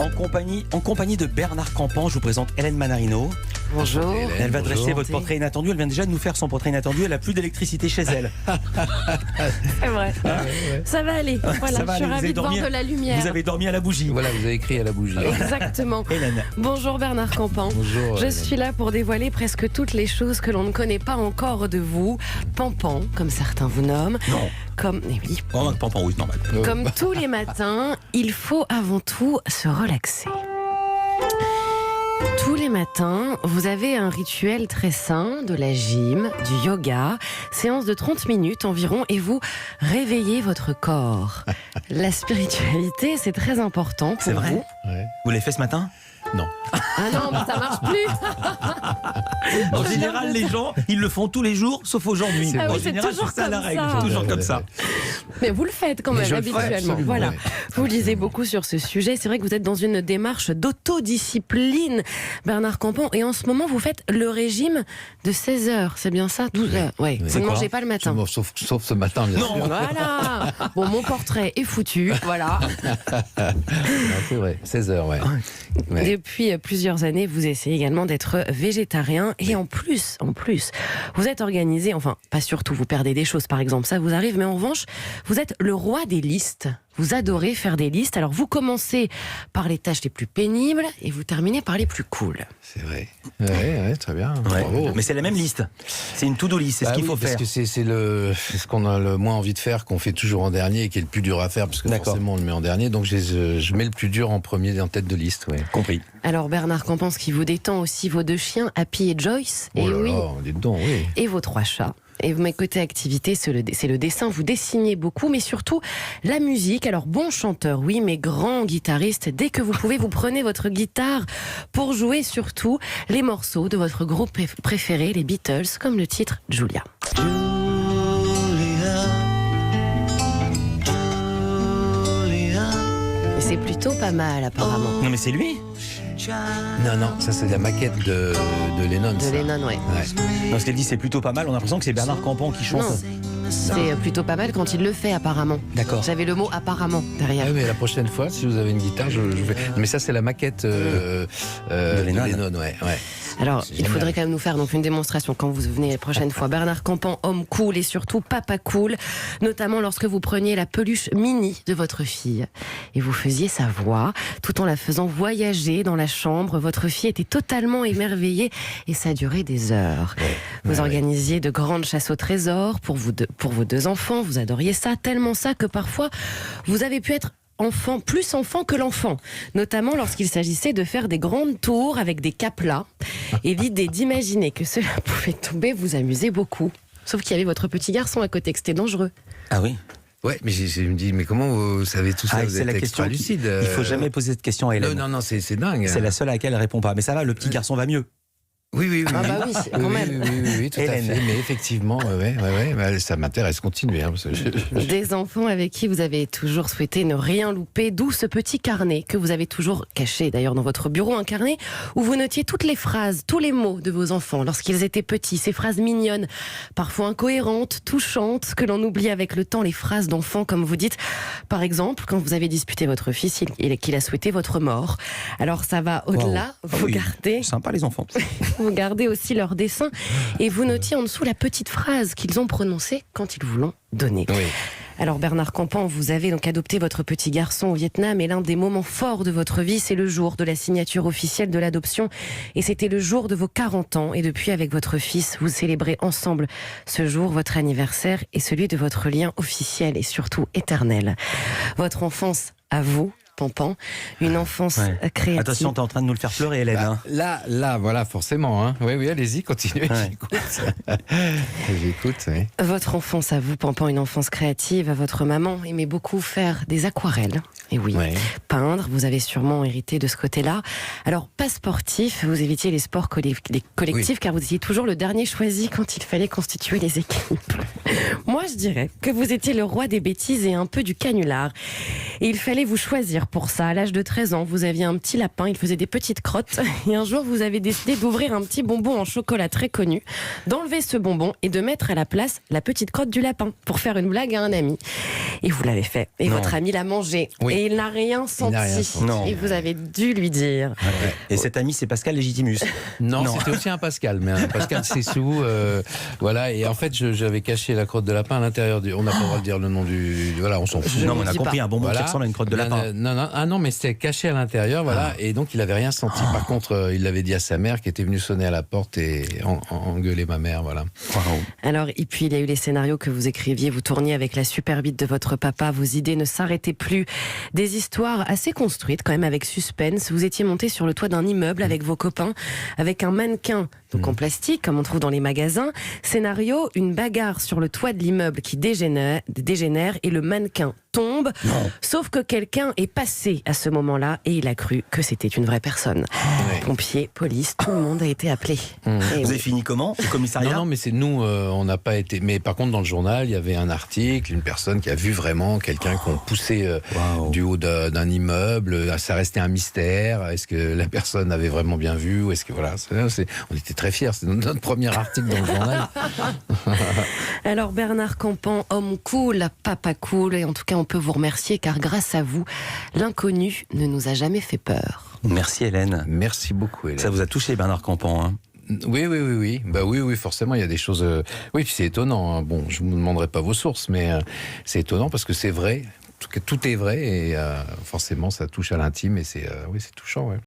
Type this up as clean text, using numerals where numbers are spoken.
En compagnie de Bernard Campan, je vous présente Hélène Manarino. Bonjour. Elle va dresser votre portrait inattendu. Elle vient déjà de nous faire son portrait inattendu. Elle n'a plus d'électricité chez elle. C'est vrai. Ça va aller. Voilà, Ça va je suis aller. ravie de voir de la lumière. Vous avez dormi à la bougie. Voilà, vous avez écrit à la bougie. Exactement. Hélène. Bonjour Bernard Campan. Bonjour. Je suis là pour dévoiler presque toutes les choses que l'on ne connaît pas encore de vous. Pampan, comme certains vous nomment. Non. Eh oui. Oh, Campan, oui, normal. Comme tous les matins, il faut avant tout se relaxer. Tous les matins, vous avez un rituel très sain, de la gym, du yoga, séance de 30 minutes environ, et vous réveillez votre corps. La spiritualité, c'est très important pour C'est vrai vous. Ouais. Vous l'avez fait ce matin? Non. Ah non, mais ça marche plus. En général, les gens, ils le font tous les jours, sauf aujourd'hui. Ah oui, En c'est général, toujours c'est ça la comme règle. ça. C'est toujours comme ça. Mais vous le faites quand Mais même je le fais, habituellement. absolument, Voilà. ouais. Vous lisez beaucoup sur ce sujet. C'est vrai que vous êtes dans une démarche d'autodiscipline, Bernard Campan. Et en ce moment, vous faites le régime de 16 heures. C'est bien ça? 12 heures. Ouais. Vous ne quoi mangez pas le matin. Sauf ce matin, bien sûr. Voilà. Bon, mon portrait est foutu. Voilà. Non, c'est vrai. 16h, ouais. Ouais. Depuis plusieurs années, vous essayez également d'être végétarien. Et en plus, vous êtes organisé, enfin, pas surtout, vous perdez des choses, par exemple, ça vous arrive, mais en revanche, vous êtes le roi des listes. Vous adorez faire des listes. Alors, vous commencez par les tâches les plus pénibles et vous terminez par les plus cool. C'est vrai. Ouais, très bien. Ouais. Bravo. Mais c'est la même liste. C'est une to-do list. C'est ce Bah qu'il oui, faut parce faire. que c'est ce qu'on a le moins envie de faire, qu'on fait toujours en dernier et qui est le plus dur à faire, parce que D'accord. forcément on le met en dernier. Donc je mets le plus dur en premier en tête de liste. Ouais. Compris. Alors, Bernard Campan, ce qui vous détend aussi, vos 2 chiens, Happy et Joyce. Oh Et là oui. là, on est dedans, oui. Et vos 3 chats. Et mes côtés activité, c'est le dessin. Vous dessinez beaucoup, mais surtout la musique. Alors, bon chanteur, oui, mais grand guitariste. Dès que vous pouvez, vous prenez votre guitare pour jouer surtout les morceaux de votre groupe préféré, les Beatles, comme le titre Julia. Et c'est plutôt pas mal, apparemment. Non, mais c'est lui. Non, ça c'est la maquette de Lennon. De ça. Lennon, ouais. Non, ce qu'elle dit, c'est plutôt pas mal. On a l'impression que c'est Bernard Campan qui chante. Non, c'est plutôt pas mal quand il le fait, apparemment. D'accord. J'avais le mot apparemment derrière. Ah oui, mais la prochaine fois, si vous avez une guitare, je vais. Mais ça, c'est la maquette de Lennon. ouais. Alors, C'est il génial. faudrait quand même nous faire donc une démonstration quand vous venez la prochaine fois. Bernard Campan, homme cool et surtout papa cool, notamment lorsque vous preniez la peluche mini de votre fille et vous faisiez sa voix, tout en la faisant voyager dans la chambre. Votre fille était totalement émerveillée et ça durait des heures. Vous organisiez de grandes chasses au trésor pour vos 2 enfants. Vous adoriez ça, tellement ça que parfois vous avez pu être plus enfant que l'enfant, notamment lorsqu'il s'agissait de faire des grandes tours avec des caplas. Et l'idée d'imaginer que cela pouvait tomber vous amusait beaucoup. Sauf qu'il y avait votre petit garçon à côté, que c'était dangereux. Ah oui. Ouais, mais je me dis, mais comment vous savez tout ça? Ah, Vous c'est êtes la question. extra lucide. Il faut jamais poser cette question à Hélène. Non, c'est dingue. C'est la seule à laquelle elle répond pas. Mais ça va, le petit garçon va mieux. Oui. Ah bah oui, quand même. Oui, tout à Hélène. fait. Mais effectivement, ouais, ça m'intéresse. Continuez. Hein, parce que Des enfants avec qui vous avez toujours souhaité ne rien louper, d'où ce petit carnet que vous avez toujours caché d'ailleurs dans votre bureau, un carnet où vous notiez toutes les phrases, tous les mots de vos enfants lorsqu'ils étaient petits, ces phrases mignonnes, parfois incohérentes, touchantes, que l'on oublie avec le temps, les phrases d'enfants comme vous dites, par exemple, quand vous avez disputé votre fils et qu'il a souhaité votre mort. Alors ça va au-delà, Wow. vous Oui. gardez... Sympa les enfants. Vous gardez aussi leurs dessins et vous notiez en dessous la petite phrase qu'ils ont prononcée quand ils vous l'ont donnée. Oui. Alors Bernard Campan, vous avez donc adopté votre petit garçon au Vietnam et l'un des moments forts de votre vie, c'est le jour de la signature officielle de l'adoption et c'était le jour de vos 40 ans et depuis avec votre fils, vous célébrez ensemble ce jour, votre anniversaire et celui de votre lien officiel et surtout éternel. Votre enfance à vous, Campan, une enfance créative. Attention, t'es en train de nous le faire pleurer, Hélène. hein. Là, voilà, forcément. Hein. Oui, allez-y, continuez. Ouais. J'écoute, oui. Votre enfance à vous, Pampan, une enfance créative. Votre maman aimait beaucoup faire des aquarelles. Et oui, Ouais. peindre, vous avez sûrement hérité de ce côté-là. Alors, pas sportif, vous évitiez les sports collectifs car vous étiez toujours le dernier choisi quand il fallait constituer les équipes. Moi, je dirais que vous étiez le roi des bêtises et un peu du canular. Et il fallait vous choisir pour ça. À l'âge de 13 ans, vous aviez un petit lapin, il faisait des petites crottes. Et un jour, vous avez décidé d'ouvrir un petit bonbon en chocolat très connu, d'enlever ce bonbon et de mettre à la place la petite crotte du lapin pour faire une blague à un ami. Et vous l'avez fait. Et Non. votre ami l'a mangé. Oui. Et il n'a rien senti. Non. Et vous avez dû lui dire. Ouais. Et cet ami, c'est Pascal Légitimus. Non, c'était aussi un Pascal, mais un Pascal Cessou. Voilà, et en fait, j'avais caché la crotte de lapin à l'intérieur du. On n'a pas le droit de dire le nom du. Voilà, on s'en fout. Non, mais on a dis compris, pas. un bonbon Voilà. qui ressemble à une crotte de lapin. Non, mais c'était caché à l'intérieur, voilà, et donc il avait rien senti. Par contre, il l'avait dit à sa mère qui était venue sonner à la porte et engueuler ma mère, voilà. Wow. Alors, et puis il y a eu les scénarios que vous écriviez, vous tourniez avec la super bite de votre papa, vos idées ne s'arrêtaient plus. Des histoires assez construites quand même avec suspense. Vous étiez monté sur le toit d'un immeuble avec vos copains, avec un mannequin, donc en plastique, comme on trouve dans les magasins. Scénario, une bagarre sur le toit de l'immeuble qui dégénère et le mannequin tombe. Non. Sauf que quelqu'un est passé à ce moment-là et il a cru que c'était une vraie personne. Ouais. Pompiers, police, tout le monde a été appelé. Et Vous oui. avez fini comment? Au commissariat? Non, mais c'est nous, on n'a pas été. Mais par contre, dans le journal, il y avait un article, une personne qui a vu vraiment quelqu'un qu'on poussait Wow. du haut d'un immeuble. Ça restait un mystère. Est-ce que la personne avait vraiment bien vu ou est-ce que voilà, on était très fiers. C'est notre premier article dans le journal. Alors Bernard Campan, homme cool, papa cool, et en tout cas on peut vous remercier car grâce à vous, l'inconnu ne nous a jamais fait peur. Merci Hélène. Merci beaucoup, Hélène. Ça vous a touché Bernard Campan, hein? Oui. Bah oui, forcément, il y a des choses. Oui, puis c'est étonnant. Hein. Bon, je ne vous demanderai pas vos sources, mais c'est étonnant parce que c'est vrai. Tout est vrai et forcément, ça touche à l'intime et c'est touchant. Ouais.